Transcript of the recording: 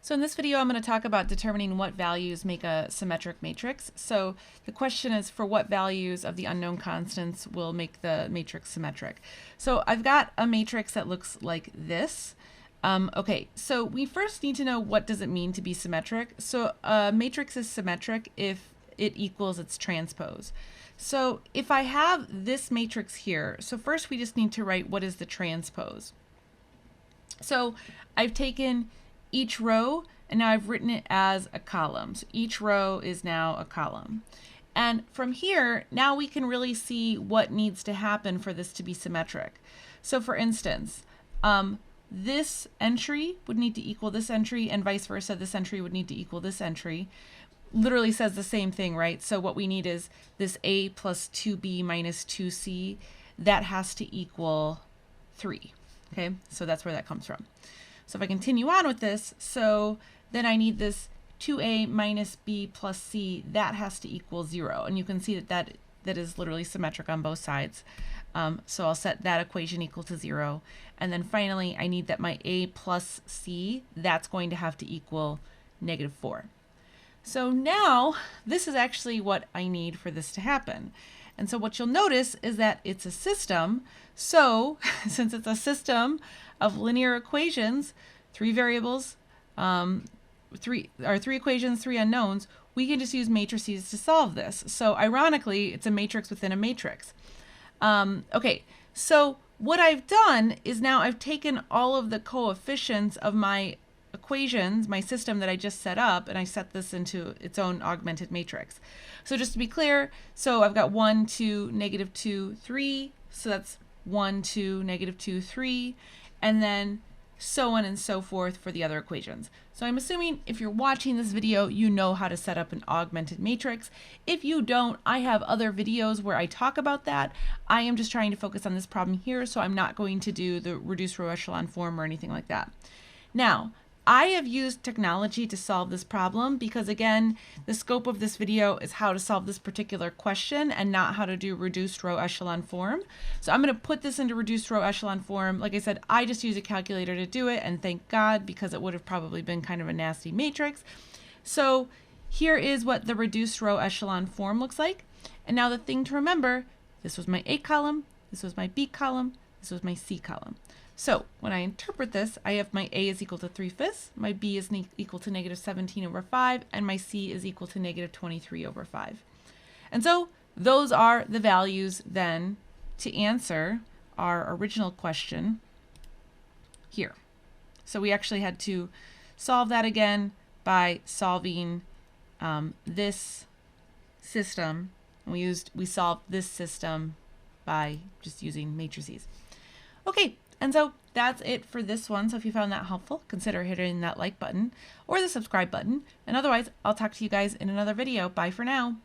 So in this video, I'm going to talk about determining what values make a symmetric matrix. So the question is, for what values of the unknown constants will make the matrix symmetric? So I've got a matrix that looks like this. Okay, so we first need to know, what does it mean to be symmetric? So a matrix is symmetric if it equals its transpose. So if I have this matrix here, so first we just need to write what is the transpose. So I've taken each row and now I've written it as a column. So each row is now a column. And from here, now we can really see what needs to happen for this to be symmetric. So for instance, this entry would need to equal this entry, and vice versa. This entry would need to equal this entry. Literally says the same thing, right? So what we need is this a plus 2b minus 2c. That has to equal 3. Okay, so that's where that comes from. So if I continue on with this, so then I need this 2a minus b plus c. That has to equal 0. And you can see that that is literally symmetric on both sides. So I'll set that equation equal to 0. And then finally, I need that my a plus c, that's going to have to equal -4. So now this is actually what I need for this to happen. And so what you'll notice is that it's a system. So since it's a system of linear equations, 3 variables, three equations, 3 unknowns, we can just use matrices to solve this. So ironically, it's a matrix within a matrix. Okay, so what I've done is now I've taken all of the coefficients of my equations, my system that I just set up, and I set this into its own augmented matrix. So just to be clear, so I've got 1, 2, -2, 3. So that's 1, 2, -2, 3, and then so on and so forth for the other equations. So I'm assuming if you're watching this video, you know how to set up an augmented matrix. If you don't, I have other videos where I talk about that. I am just trying to focus on this problem here, so I'm not going to do the reduced row echelon form or anything like that. Now, I have used technology to solve this problem because, again, the scope of this video is how to solve this particular question and not how to do reduced row echelon form. So I'm going to put this into reduced row echelon form. Like I said, I just use a calculator to do it, and thank God, because it would have probably been kind of a nasty matrix. So here is what the reduced row echelon form looks like. And now the thing to remember, this was my A column, this was my B column, this was my C column. So when I interpret this, I have my A is equal to 3/5, my B is equal to -17/5, and my C is equal to -23/5. And so those are the values then to answer our original question here. So we actually had to solve that again by solving this system. And we solved this system by just using matrices. Okay. And so that's it for this one. So if you found that helpful, consider hitting that like button or the subscribe button. And otherwise, I'll talk to you guys in another video. Bye for now.